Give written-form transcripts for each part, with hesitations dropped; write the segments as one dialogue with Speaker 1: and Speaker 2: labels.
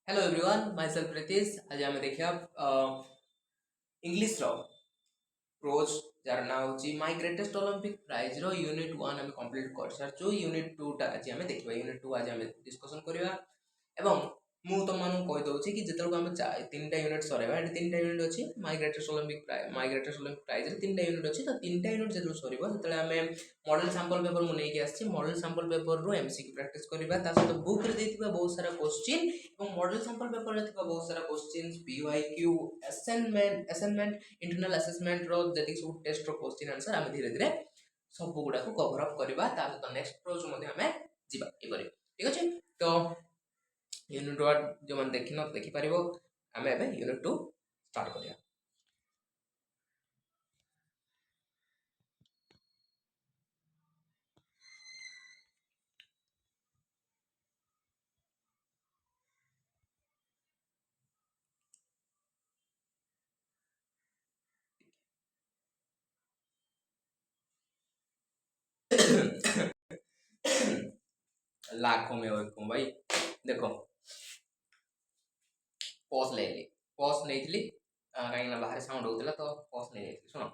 Speaker 1: Hello everyone, myself Pritish. आज आम देखिया इंग्लिश रो प्रोज जार ना होची माय ग्रेटेस्ट ओलंपिक प्राइज रो यूनिट 1 हम कंप्लीट कर सारचो। यूनिट 2 टा आज हम देखिबा। यूनिट 2 आज हम डिस्कशन करिबा एवं मु तुम मानु कहि दउची कि जेतल हम तीनटा यूनिट सरेबा। एटी तीनटा यूनिट अछि माय ग्रेटेस्ट ओलंपिक प्राइज रे तीनटा यूनिट अछि। तो तीनटा यूनिट जेतल सरीबो सेतले हम मॉडल सैंपल पेपर मु नेकी आछि। मॉडल सैंपल पेपर रो एमसीक्यू प्रैक्टिस करिबा। ता सहित बुक रे देथिबा बहुत सारा क्वेश्चन एवं मॉडल सैंपल पेपर रे थिबा बहुत सारा questions PYQ assignment internal assessment रो जति सब टेस्ट रो क्वेश्चन आंसर हम धीरे धीरे सब गुडा को कवर अप करिबा। ता सहित नेक्स्ट प्रोज मध्ये हमें जिबा एपरि। ठीक अछि। तो यूनिट 1 जो मन देखिन देखि परिबो। हमें एबे यूनिट 2 स्टार्ट करिया। लाखों में हो भाई देखो पॉज ले ली। पॉज नहीं थी कहीं ना बाहर साउंड होता तो पॉज नहीं थी। सुनो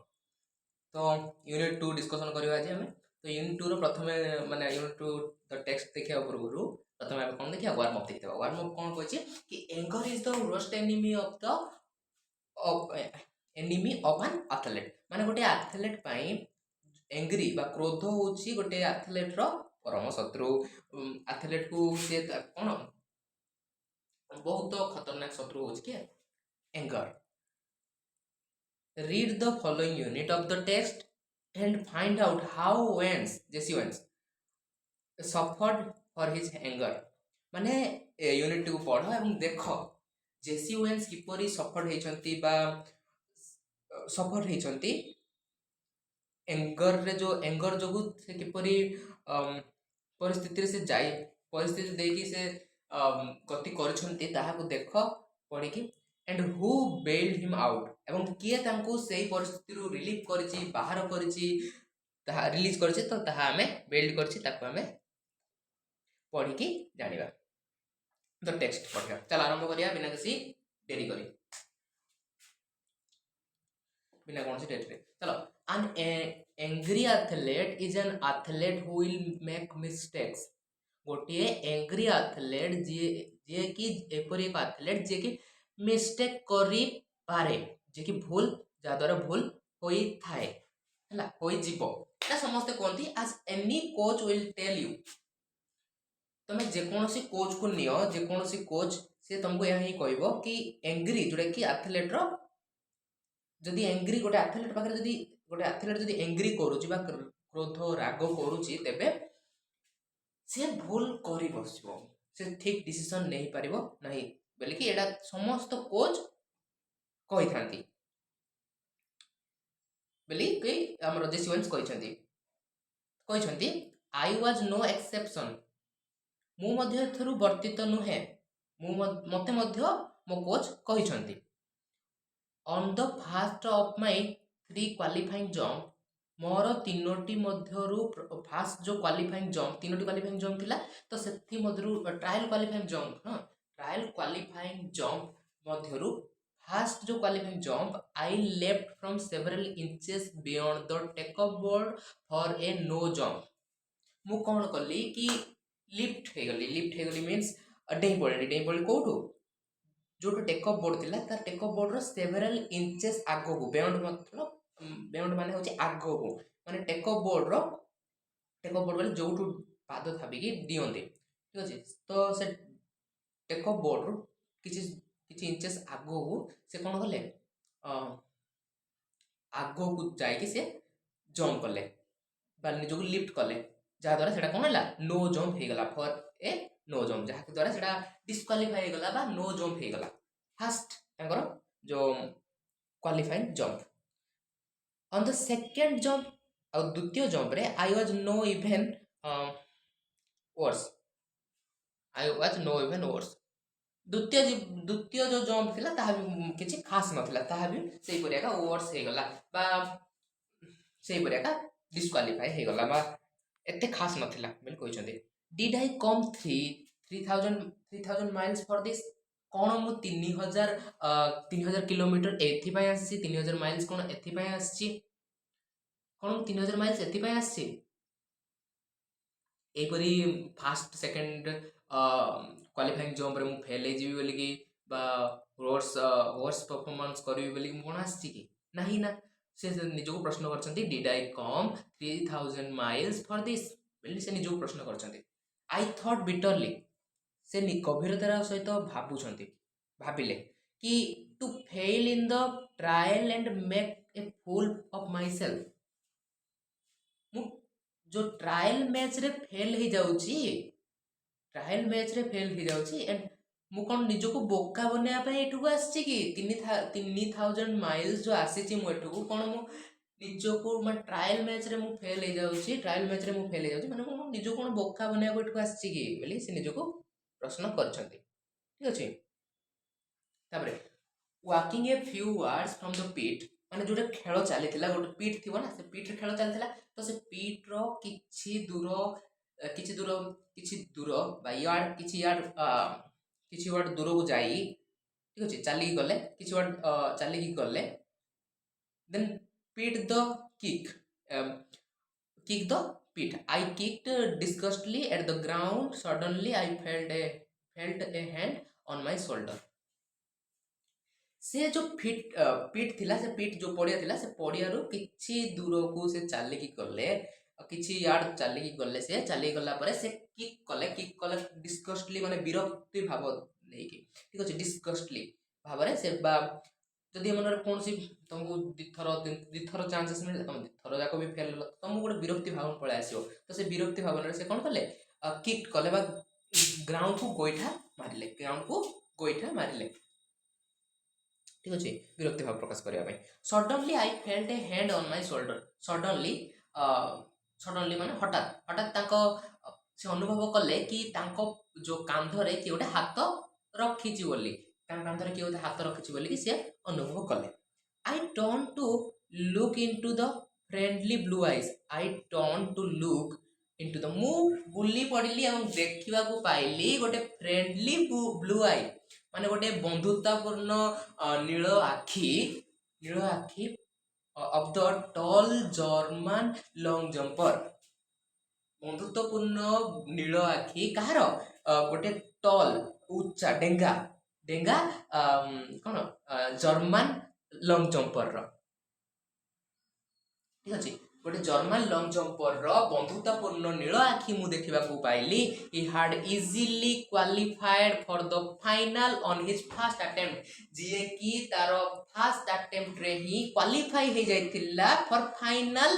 Speaker 1: तो यूनिट 2 डिस्कशन करबा आज हमें। तो यूनिट 2 रो प्रथमे माने यूनिट 2 द टेक्स्ट देखिया पूर्व प्रथमे हम कोन देखिया वार्म अप देखिया। वार्म अप कोन कहछि कि anger is the worst enemy of the enemy of an athlete. माने गोटे एथलीट पई एंग्री बा क्रोध होछि गोटे एथलीट रो परम शत्रु। एथलीट को से कोन बहुत खतरनाक शत्रु होछि के anger. Read the following unit of the text and find out how Jesse Owens suffered for his anger। माने यूनिट को पढ़ एवं देख जेसी ओवेन्स किपरि सफर हेचंती बा सफर हेचंती एंगर रे जो एंगर जोगु से किपरि परिस्थिति रे से जाई परिस्थिति देकी से गति करछंती ताहा को देख पढ़ी कि एंड हु बेल्ड हिम आउट एवं किए तांको सेही परिस्थिति रु रिलीव करछि बाहर करछि ताहा रिलीज करछि। तो ताहा हमें बेल्ड करछि ताको हमें पढ़ी कि जानिबा। तो टेक्स्ट पढ़िया चल आरंभ करिया बिना किसी देरी करी बिना कौन सी डेट रे। चलो an angry athlete is an athlete who will make mistakes। गोटे एंग्री एथलीट जे कि एपरि एक एथलीट जे कि मिस्टेक करी पारे जे कि भूल जा द्वारा भूल होई थाए हला होई जीवो। ना समस्त कोंती as any coach will tell you। तमे जे कोनोसी कोच को नियो जे कोनोसी कोच से तुमको यही ही कहबो कि एंग्री जोटा कि एथलीट रो जदी एंग्री गोटे एथलीट पाखरे जदी गोटे एथलीट जदी एंग्री करूची बा क्रोध राग करूची तेबे से भूल करी बसबो से ठीक डिसीजन नहीं पारिबो नहीं बोले कि एडा समस्त कोच कहि थांती बोली कि हमर जेसी ओवेन्स कहि आई वाज नो एक्सेप्शन। मु मध्य एथरु वर्तित नुहे मते मध्य मो कोच कहि on the first of my 3 qualifying jump मोर तीनोटी मध्यरु फास्ट जो क्वालिफाइंग जंप तीनोटी क्वालिफाइंग जंप थिला तो सेथि मध्यरु ट्रायल क्वालिफाइंग जंप हां ट्रायल क्वालिफाइंग जंप मध्यरु फास्ट जो qualifying jump I left from several inches beyond the take off board for a no jump. मु कोन कली कि लिफ्ट हे गली मींस डेई पड़ी कोठो जो टेक ऑफ बोर्ड थिला तार टेक ऑफ बोर्ड रो सेवरल इंचेस आगो को बियॉन्ड मतलब बियॉन्ड माने होची आगो को माने टेक ऑफ बोर्ड वाले जोठू पाद थाबी कि दियंते। ठीक अछि। तो से टेक ऑफ बोर्ड रो किछि इंचेस आगो को से कोन गले आगो को जाय कि से जंप करले बा निजो को लिफ्ट करले जा द्वारा सेटा कोन हला नो जंप हे गला फॉर ए नो जंप जा के द्वारा सेटा डिस्क्वालीफाई हे गला बा नो जंप हे गला फर्स्ट तांकर जो qualifying jump. On the second jump और द्वितीय जंप रे I was no even worse द्वितीय जो जंप थिला ताहा भी किछि खास नथिला ताहा भी सेही परिया का वर्स हे गला बा सेही परिया का डिस्क्वालीफाई हे गला बा एते खास नथिला बिल कहिसंती। Did I come 3000 miles for this कौन मु 3000 किलोमीटर एथिपाई आसी 3000 माइल्स कौन एथिपाई आसी कौन मु 3000 माइल्स एथिपाई आसी एपरी फास्ट सेकंड क्वालिफाइंग जंप रे मु फेल हे जीवी बोली कि बा वर्स परफॉर्मेंस करिवि बोली मु कोन आसी कि नाही ना से निजको प्रश्न करछंती did I come 3000 miles for this बोली से निजको प्रश्न करछंती आई थॉट बिटरली से गभीरतार सहित भाବୁଛନ୍ତି भाविले कि to fail in the trial and make a fool of myself मु जो ट्रायल मैच रे फेल हो जाउची ट्रायल मैच रे फेल हो जाउची एंड मु कोन निजको बोका बनेया पे एठुको आछि कि 3000 माइल्स जो आसीची मु एठुको कोन मु निजको म ट्रायल मैच रे मु फेल हो जाउची ट्रायल मैच रे मु फेल हो जाउची माने मु निजको कोन बोका बनेया को एठुको आछि कि बोली से निजको प्रश्न करछंती ठीक अछि तापरे walking a few words from the pit माने जोटे खेल चलीथिला गोटे पिट थिबो ना से पिट रे खेल चलीथिला तो से पिट रो किछि दूर बा यार्ड किछि वार्ड दूर को जाई ठीक अछि चली गले किछि वार्ड चली की गले then pit the kick kick the pit. I kicked disgustedly at the ground. Suddenly, I felt a hand on my shoulder. से जो पिट थिला से पिट जो पड़िया थिला से पड़िया रो किछि दूर को से चाली की गले किछि यार्ड चाली की गले से चाली गला परे से किक कले डिस्गस्टली माने विरक्ति भाव नेकी ठीक अछि डिस्गस्टली भाबरे से बा जदि मन कौन सी तुमको दिथर चांसेस मिले तुम दिथर जाक भी फेल तुमको गोटे विरक्ति भाव पळे आसीओ तो से विरक्ति भावन से कौन कले किक कले बा ग्राउंड को गोइठा मारिले ठीक अछि विरक्ति भाव प्रकाश करिया पई suddenly I felt A hand on my shoulder suddenly माने हठात तांको से अनुभव कले कि तांको जो कांधरे कि गोटे हाथ रखिछि बोली कांधरे कि गोटे हाथ रखिछि बोली कि से अनुभव कले I turn to look into the friendly blue eyes I turn to look into the मु बुली पड़िली एवं देखिबा को पाइली गोटे फ्रेंडली ब्लू आई माने गोटे बंधुतापूर्ण नील आखि of the tall German long jumper बंधुत्वपूर्ण नील आखि कहार गोटे टॉल उच्चा डेंगा कौन जर्मन लॉन्ग जंपर ठीक अछि गोटे जर्मन लॉन्ग जंपर बंधुतापूर्ण नील आखि मु देखिबा को पाइली he had easily qualified for the final on his first attempt जे कि तार फर्स्ट अटेम्प्ट रे ही क्वालिफाई हे जाइतिला फॉर फाइनल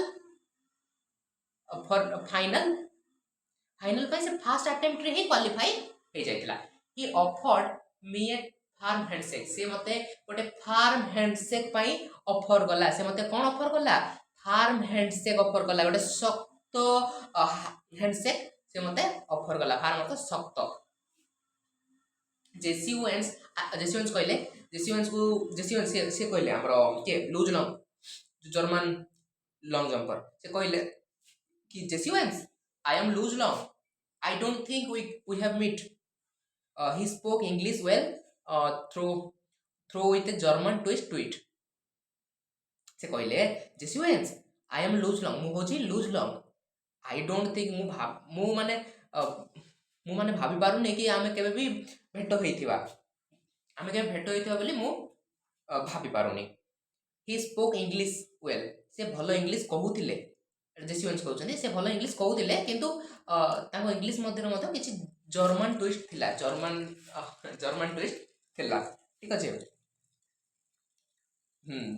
Speaker 1: पे से फर्स्ट अटेम्प्ट रे ही क्वालिफाई हे जाइतिला he offered me a firm handshake से मते गोटे फार्म हैंडशेक पई ऑफर गला से मते कोन ऑफर गला फार्म हैंडशेक ऑफर कला गोटे शक्त हैंडशेक से मते ऑफर कला फार्म मतलब शक्त जेसी वेंस से कहले हमरो के Luz Long German long jumper से कहले कि Jesse Owens I am Luz Long I don't think we have met he spoke English well through with a German twist to it से कहले Jesse Owens I am Luz Long मु होची Luz Long I don't think मु माने भाबी पारुनी कि आमे केबे भी भेट होइथिबा बोली मु भाबी पारुनी ही स्पोक इंग्लिश वेल से भलो इंग्लिश कहूथिले जेसुएंस कहउछनी से भलो इंग्लिश कहूथिले किंतु ताको इंग्लिश मध्य किछि जर्मन ट्विस्ट थिला जर्मन ट्विस्ट थिला ठीक अछि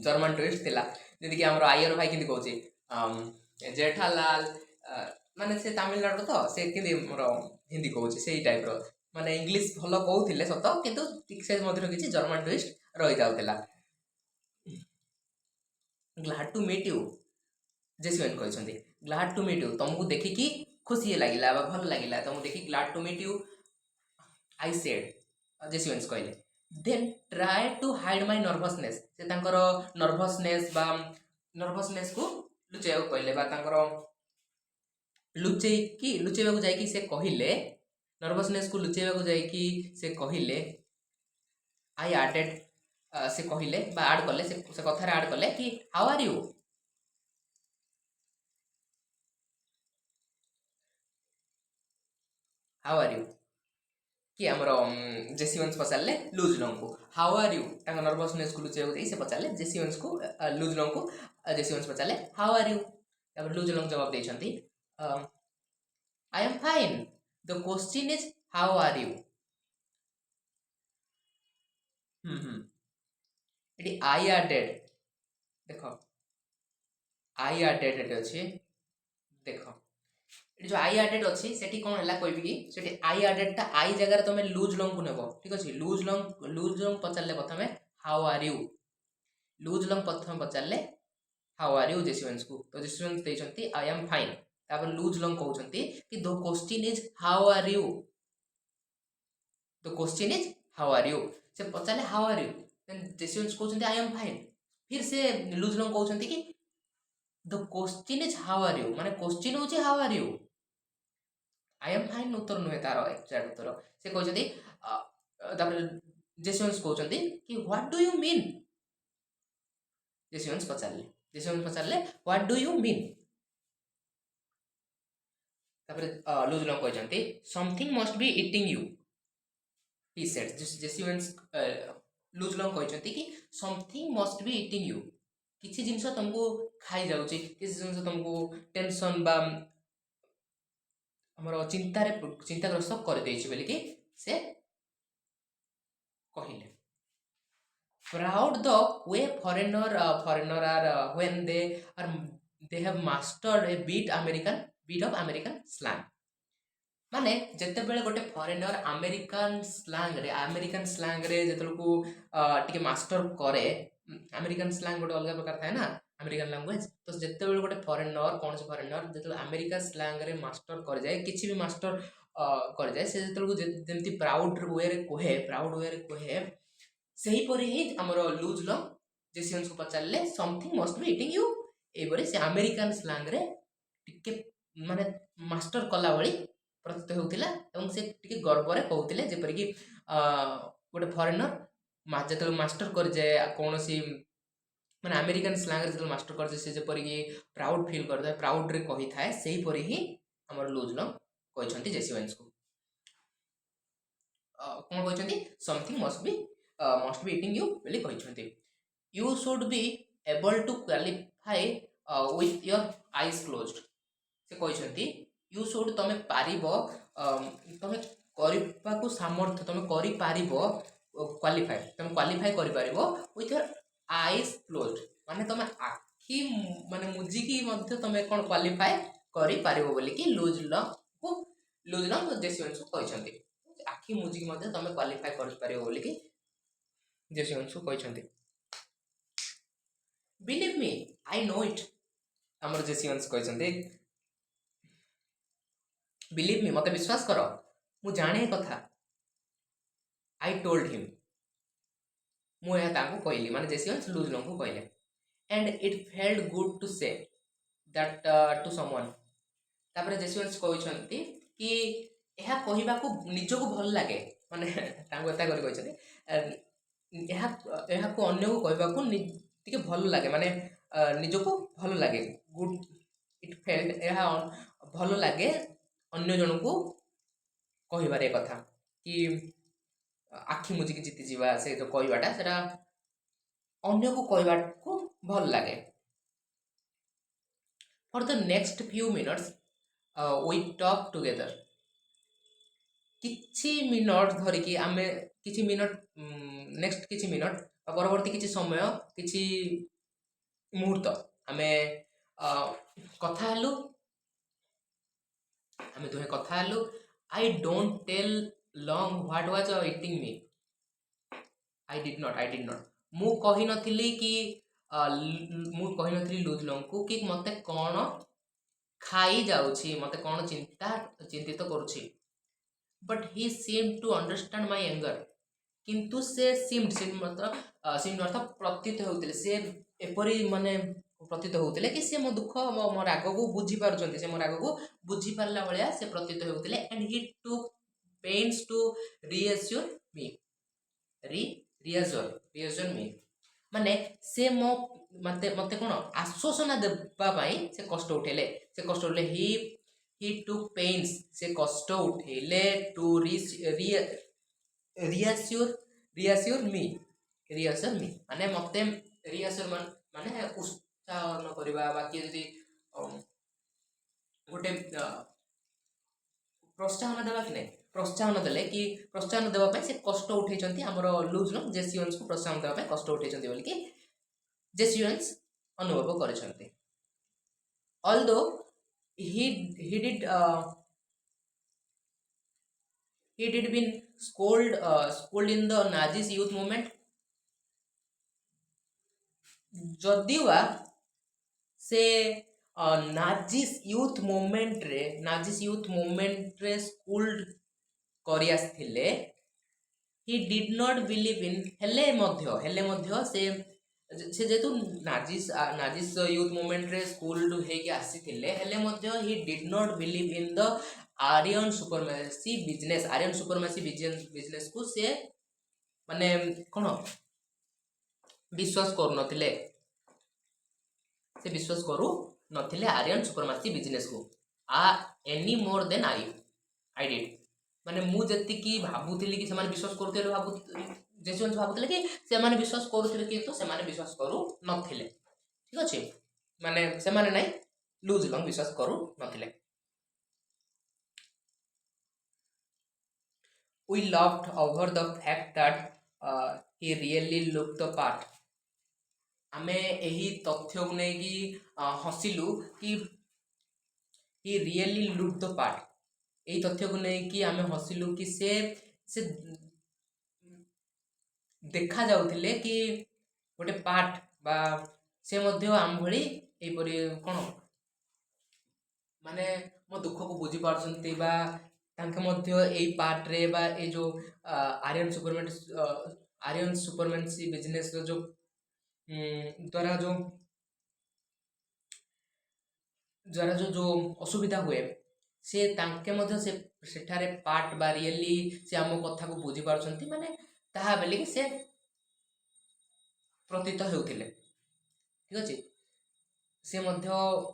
Speaker 1: जर्मन ट्विस्ट थिला जदि कि हमरो आयर भाई किंदी कहउची जेठालाल माने से तमिलनाडु तो से किंदी हमरो हिंदी कहउची सेही टाइप रो माने इंग्लिश भलो कहउथिले सत किंतु ठीक से मधुर किछि जर्मन ट्विस्ट रहि जाउथिला glad to meet you Jesse Owens कहछन्ती ग्लैड टू मीट यू तुमको देखि कि खुशी लागिला बा भल लागिला तुमको देखि glad to meet you I said Jesse Owens कहले then try to hide my nervousness से तांकर nervousness को लुचेया को कहले बा तांकर लुचेबा को जाई कि से कहिले nervousness को लुचेबा को जाई कि से कहिले आई आडेड से कहले आड कले से कथार आड कले कि how are you, how are you कि आमर जेसी वंश पचारे लुज लंग को हाउ आर यू नर्भसनेस को लुचाई से पचारे जेसी वंश को लुज लंग को जेसी वंश पचारे how are you. Luz Long जवाब देते I am fine the question is how are you. ये आई आडेड देख आई आडेड ये अच्छे देख ये जो आई आडेड अच्छी सेठी कौन है कहबी कि सेठी आई आडेड टा आई जगह तुम लुज लंग को नेब ठीक अच्छे लुज लंग पचारे प्रथम how are you Luz lung प्रथम पचारे हाउ आर यू जेसीवंश को तो जेसीवंश देते आई एम फाइन तापर लुज लंग कहते कि the question is how are you the question is how are you से पचारे हाउ आर यू जेसीवंश कहते आई एम फाइन फिर से लुज लंग कहते कि the question is how are you माने क्वेश्चन होची how are you I am fine उत्तर नुहे तार एक्जाक्ट उत्तर से कहते तापर जेसीवंश कहते कि what do you mean Jesse Owens पचारे व्हाट डू यू मीन तापर लुज लंग कहते something must be eating you he said Jesse Owens Luz Long कहते कि something must be eating you किसी जिनस तुमको खाई जाऊँगी किसी जिनस तुमको टेंशन बा हमर चिंताग्रस्त कर देछि बोली कि से कहले proud the way foreigner are when they have mastered a bit of American slang माने जते बेले गोटे फॉरेनर अमेरिकन स्लैंग रे जेतल को टिके मास्टर करे अमेरिकन स्लैंग गोटे अलग प्रकार थाए ना अमेरिकन लैंग्वेज तो जते बेले गोटे फॉरेनर कौन से फॉरेनर जेतल अमेरिकन स्लैंग रे मास्टर कर जाए किछि भी मास्टर कर जाए से जेतल को जेमति प्राउड वे रे कोहे सही परि ही हमर लुज लंग जेसीवंश को पचारे something must be eating you एबरे से अमेरिकन स्लैंग रे टिके माने मास्टर कला बळी प्रतीत होउतिला एवं से टिके गर्व रे कहउतिले जेपरि कि गोटे फॉरेनर जेतल मास्टर कर जाए कौन सी माने अमेरिकन स्लैंग रे जेतल मास्टर कर जाए से जेपरि कि प्राउड फील करता है प्राउड रे कहि थाए सही परि ही हमर लुज लंग कहछंती जेसीवंश को कोन कहछंती something must be eating you बोली कहछंती you should be able to qualify with your eyes closed से कहछंती यू शुड तमे पारिबो तमे करबा को सामर्थ्य तमे करि पारिबो क्वालिफाई करि पारिबो विथ योर आईज क्लोज्ड माने तमे आखि माने मुजी की मध्ये तमे कोन क्वालिफाई करि पारिबो बोली कि लुज लंग जेसीवंश कहछंती आखि मुजी की मध्ये तमे क्वालिफाई करि पारिबो बोली कि जेसीवंश कहछंती believe me I know it हमर जेसीवंश कहछंती बिलीव मी मत विश्वास कर मु जाने कथा आई टोल्ड हिम मु कहली माने जेसीवंश लुज लंग को कहले and it felt good to say that to someone तापर जेसीवंश कहछंती कि एहा कहिबा को निज को भल लागे माने तांको एता करि कहछंती एहा को अन्य को कहिबा को टिके भल लागे माने निज को भल लागे गुड इट फेल्ट एहा भल लागे अन्य जन को कहबार कथा कि आखि मुझी जीति जीवा से जो कहबाटा सेटा अन्य को कहबा को भल लागे for the next few minutes we talk together किछि मिनट धरिकी आमे किछि मिनट नेक्स्ट किछि मिनट परवर्ती किछि समय किछि मुहूर्त आमे कथा हेलु आमे दुहे कथा हेलु I don't tell Long what was eating me I did not मु कहि नथिली कि मु कहि नथिली लुज लंग को कि मते कोन खाई जाउछि मते कोन चिंतित करूछि but he seemed to understand my anger किंतु से सीम्ड अर्थ प्रतीत होउतिले से एपरी माने प्रतीत होउतिले कि से मो दुख मो राग को बुझी पारुचंती से मो राग को बुझी पारला भलिया से प्रतीत होउतिले and he to pains to reassure me reassure me माने से मो मते मते कोन आश्वासन देबा पई से कष्ट उठेले ही टुक पेन्स से कष्ट उठेले टू रिअश्योर रिअश्योर मी रिअश्योर मी माने मते रिअश्योर माने उत्साहन करबा बाकी जदी गोटे प्रोत्साहन देवा कि नहीं प्रोत्साहन देले कि प्रोत्साहन देवा से कष्ट उठे आमर लुज नो जेसीवंस को प्रोत्साहन देवा कष्ट उठे बोल कि जेसीवंस अनुभव कर although he did he did been scold in the Nazis youth movement जदिवा से नाजिस यूथ मूवमेंट रे स्कूल्ड करि आस्थिले he did not believe in हेले से जेतु नाजिस यूथ मूवमेंट रे स्कूल्ड हेके आसीथिले हेले मध्य he did not believe in the Aryan supremacy business को से माने कोन विश्वास करू नथिले से विश्वास करू नथिले आर्यन सुपरमेसी बिजनेस को any more than I did माने मु जति की भाबुथिली कि समान विश्वास करथले जेसोन भाबुथिले कि से माने विश्वास करूथिले किंतु से माने विश्वास करू नथिले ठीक अछि माने से माने नै लूज लंग विश्वास करू नथिले we laughed over the fact that he really looked the part आमे एही तथ्य को नै कि हसिलु कि he really looked the part एही तथ्य को नै कि आमे हसिलु कि से देखा जाउथिले कि गोटे पार्ट बा से मध्य आम भली एही परि कोन माने मो दुख को बुझी पारछंती बा तांके मध्य एही पार्ट रे बा ए जो आर्यन सुपरमेंसी बिजनेस जो द्वारा जो असुविधा हुए से तांके मध्य से सेठारे पार्ट बा रियली से आम कथा को बुझी पारछंती माने ताहा बेली कि से प्रतीत हेउथिले ठीक अछि से मध्य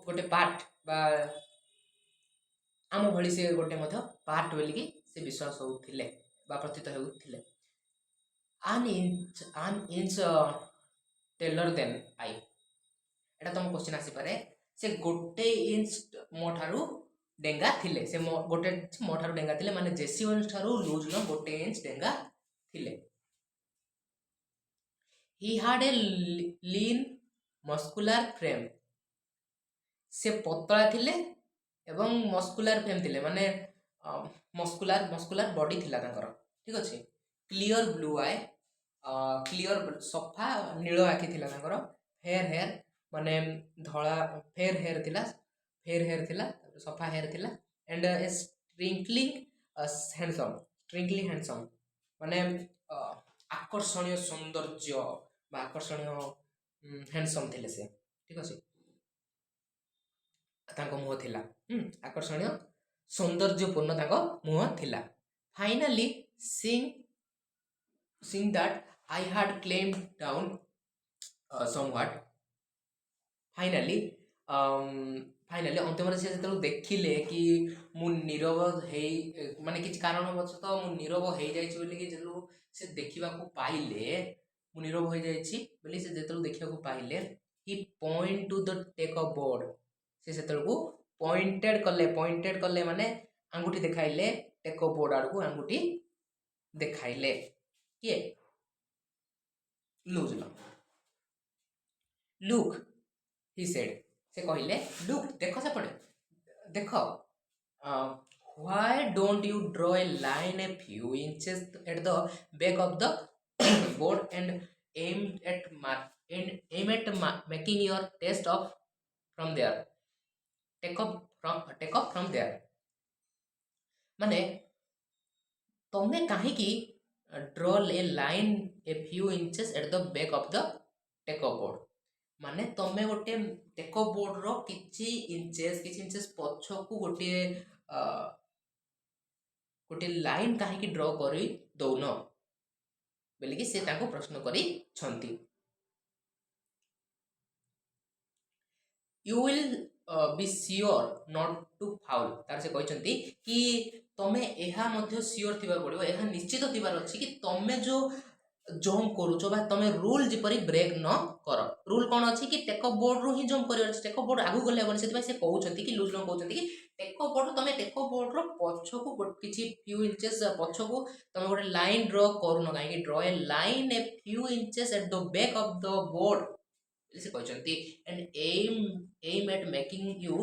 Speaker 1: गोटे पार्ट बा आम भली से गोटे मध्य पार्ट बोली कि से विश्वास होउथिले बा प्रतीत हेउथिले an inch taller than I एटा तुम क्वेश्चन आसी पारे से गोटे इंच मो ठारू डेंगा थिले से गोटे मो ठारू डेंगा थिले माने जेसी वंस ठारू लूज न गोटे इंच डेंगा थिले he had a lean muscular frame से पतला थिले एवं मस्कुलार फ्रेम थिले माने मस्कुलार बॉडी थिला तांकर ठीक अछि क्लियर ब्लू आई क्लियर सफा नील आखि थिला तांकर हेयर माने धला फेयर हेयर थिला सफा हेयर थिला एंड ए स्ट्रिंकलिंग हैंडसम माने आकर्षणीय सौंदर्य बा आकर्षणीय हैंडसम थिले से ठीक अछि तांको मुह थिला आकर्षणीय सौंदर्यपूर्ण तांको मुह थिला finally seeing that I had claimed down somewhat finally अंतिम से देखिले कि मु नीरव हे माने किछ कारण बचत मु नीरव हे जाइछि बोली कि जेलु से देखिबा को पाइले मु नीरव हो जाइछि बोली से जेतलु देखिबा को पाइले he point to the take a board से सेतल को पॉइंटेड कले माने अंगूठी देखाइले टेक अ बोर्ड आड़ को अंगूठी देखाइले किए लूज लुक ही सेड से कहले लुक देखो से पड़े देखो why don't you draw a line a few inches at the back of the board and aim at making your test off from there take off from there माने तुमने कहीं की draw a line a few inches at the back of the take off board माने तमे गोटे take board रो किछि inches पछकू गोटे line काहे की ड्रॉ करी दउन बोलिकी से तांको प्रश्न करी छंती। You will be sure not to foul तार से कहते कि तमे एहा मध्य सियोर थिबार पड़िबो एहा निश्चित थिबार अछि कि तमे जो जंप करूछ बा तमे रूल जिपरि ब्रेक न कर। रूल कोन अछि कि टेक अप बोर्ड रु ही जंप करियो अछि। टेक अप बोर्ड आगु गले बने सेति से कहउछंती कि लूज लो कहउछंती कि टेक अप बोर्ड तमे टेक अप बोर्ड रो पछको किछि फ्यू इंचेस पछको तमे गोटे लाइन ड्रा करूनो काहे कि draw a line a few inches at the back of the board से कहउछंती and aim at making you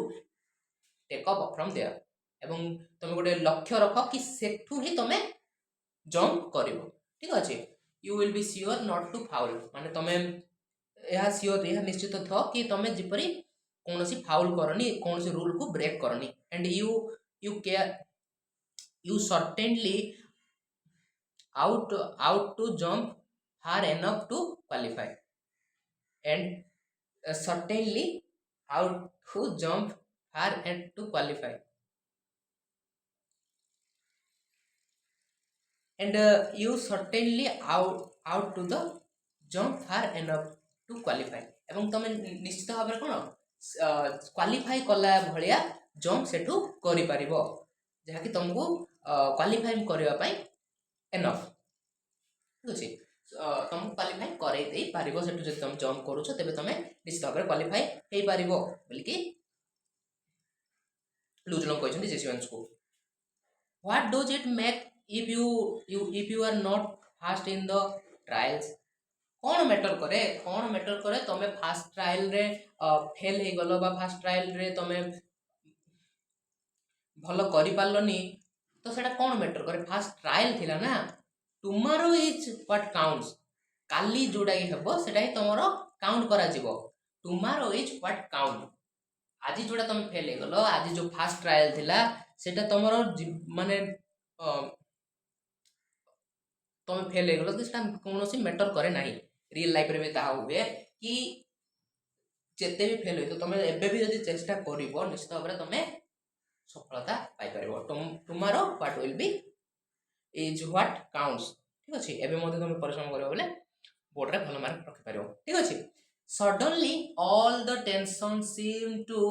Speaker 1: take up from there. एवं तमे गोटे लक्ष्य रख कि सेठू ही तमे जंप करिवो। ठीक अछि। You will be sure not to foul माने तमे यह सियोर यह निश्चित थ कि तमे जिपरि कोनोसी फाउल करनी कोनोसी रूल को ब्रेक करनी। And you care you certainly out to jump far enough to qualify and certainly how to jump far and to qualify and you certainly out to the jump far enough to qualify एवं तमे निश्चित भाव में कोन qualify कला भलिया jump Sethu करि परिबो जहा कि तुमको क्वालिफाई करबा पई एनफ। ठीक अछि। तुमको क्वालिफाई करे दे पारिबो सेठू जे तुम जंप करूछ तबे तमे निश्चित भाव में क्वालिफाई हे पारिबो बल्कि लूजलो कहछन जेसीवंस को। What does it make if you are not fast in the trials कौन मैटर करे तमे फास्ट ट्रायल रे फेल हे गलो बा फास्ट ट्रायल रे तमे भलो करि पालनी तो सेटा कौन मैटर करे फास्ट ट्रायल थिला ना। टुमारो इज व्हाट काउंट्स काली जोडा ही हेबो सेटा ही तमरो काउंट करा जिवो। टुमारो इज व्हाट काउंट आज जोडा तमे फेल हे गलो आज जो फास्ट ट्रायल थिला सेटा तमरो माने तुम फेल हो गलो कौन सी मैटर करे ना। रियल लाइफ रे भी ताहा हुए कि जेते भी फेल हो तो तुम एबे भी यदि चेष्टा करिवो निश्चित भाव में तुम सफलता पाई परिवो। Tomorrow what will be is what counts. ठीक अछि। एबे मध्ये तुम परिश्रम करिवो बोले बोर्ड रे भलो मार्क रखि परिवो। ठीक अछि। Suddenly all the tension seem to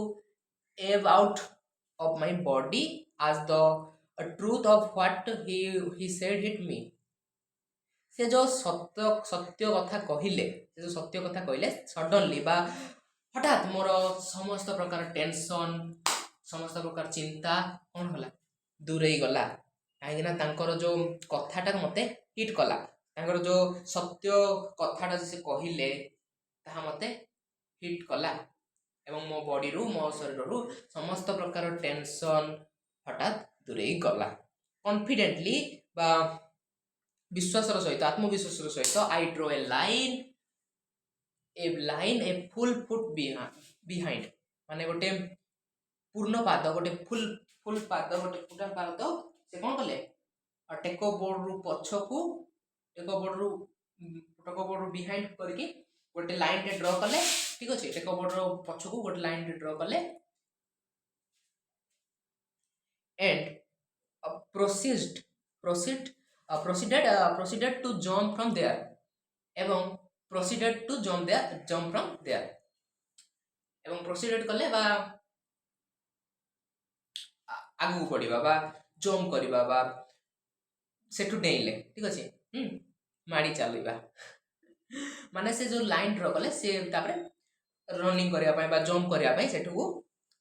Speaker 1: ebb out of my body as the truth of what he said hit me से जो सत्य कथा कहिले से जो सत्य कथा कहले सडनली बा हठात मोर समस्त प्रकार टेंशन समस्त प्रकार चिंता कौन होला दूरे गला कहीं ना तांकर जो कथाटा मते हिट कला तांकर जो सत्य कथाटा से कहिले ताहा मते हिट कला एवं मो बॉडी रु मो शरीर रु समस्त प्रकार टेंशन हठात दूरे गला। कॉन्फिडेंटली बा विश्वासर सहित आत्मविश्वासर सहित I draw a line a full foot behind माने गोटे पूर्ण पाद गोटे फुल पाद गोटे पूरा पाद से कौन कले टेको बोर्ड रु पछकू टेको बोर्ड रु बिहाइंड करके गोटे लाइन टे ड्रॉ कले। ठीक अछि। टेको बोर्ड रु पछकू गोटे लाइन टे ड्रॉ कले and proceeded to jump from there एवं proceeded to jump from there एवं proceeded कले बा आगु पड़िबा बा जंप करिबा बा सेठू डेइले। ठीक अछि। माडी चलइबा माने से जो लाइन ड्रॉ कले से तापरे रनिंग करिया पय बा जंप करिया पय सेठू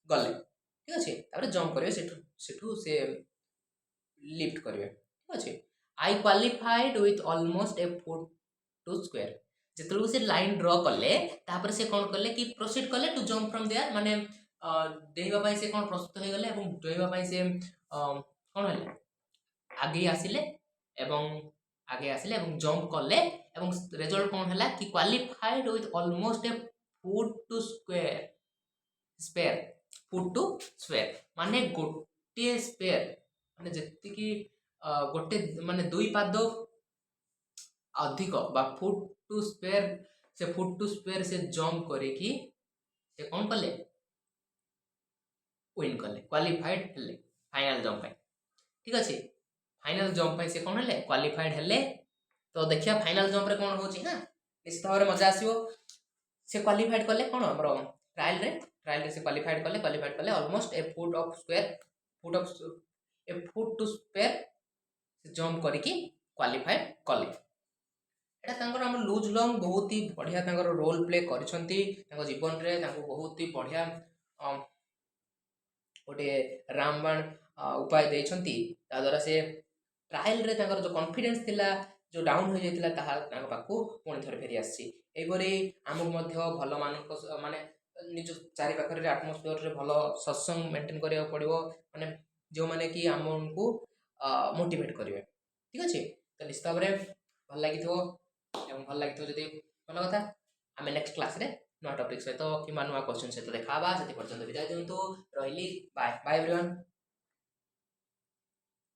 Speaker 1: गले। ठीक अछि। तापरे जंप करिवे सेठू से लिफ्ट करिवे। ठीक अछि। I qualified with almost a foot to square जेतलु से लाइन ड्रॉ कले तापर से कोन कले कि प्रोसीड कले टू जंप फ्रॉम देयर माने डेइबा पय से कोन प्रस्तुत हो गले एवं डेइबा पय से कोन हले आगे आसिले एवं जंप कले एवं रिजल्ट कोन हला कि qualified with almost a foot to spare foot to spare माने गोटे स्पेयर माने जति कि गोटे माने दुई पाद अधिक बा फुट टू स्पेयर से जंप करे कि से कौन कले विन कले क्वालिफाइड हेले फाइनल जंप पाई। ठीक अछि। फाइनल जंप पाई से कौन हेले क्वालिफाइड हेले तो देखिए फाइनाल जंप रे कौन होची ना निश्चित भाव मजा आसीबो से क्वालिफाइड कले कौन हमर ट्रायल रे से क्वालिफाइड कले almost a foot to square jump करके क्वालिफाइड कले एटा तांकर हम लूज लॉन्ग बहुत ही बढ़िया तांकर रोल प्ले करिसंती तांको जीवन रे तांको बहुत ही बढ़िया गोटे रामबाण उपाय देइछंती ता द्वारा से ट्रायल रे तांकर जो कॉन्फिडेंस थिला जो डाउन हो जाइतिला ताहा तांको पाखु पुणी थरे फेरी आसी एबरी हमक मध्य भलो मानक माने निज चारि पाखरे रे एटमॉस्फियर रे भलो सत्संग मेंटेन करिया पड़िबो माने जो माने कि हमनको मोटिवेट करिवे ठीक अछि तो निश्चित भाबरे भल लागिथो एवं भल लागिथो जदि भल कथा आमे नेक्स्ट क्लास रे नुआ टॉपिक सहित कि नुआ क्वेश्चन सहित देखा से पर्यंत विदाय दिंतु रहिली बाय बाय एवरीवन।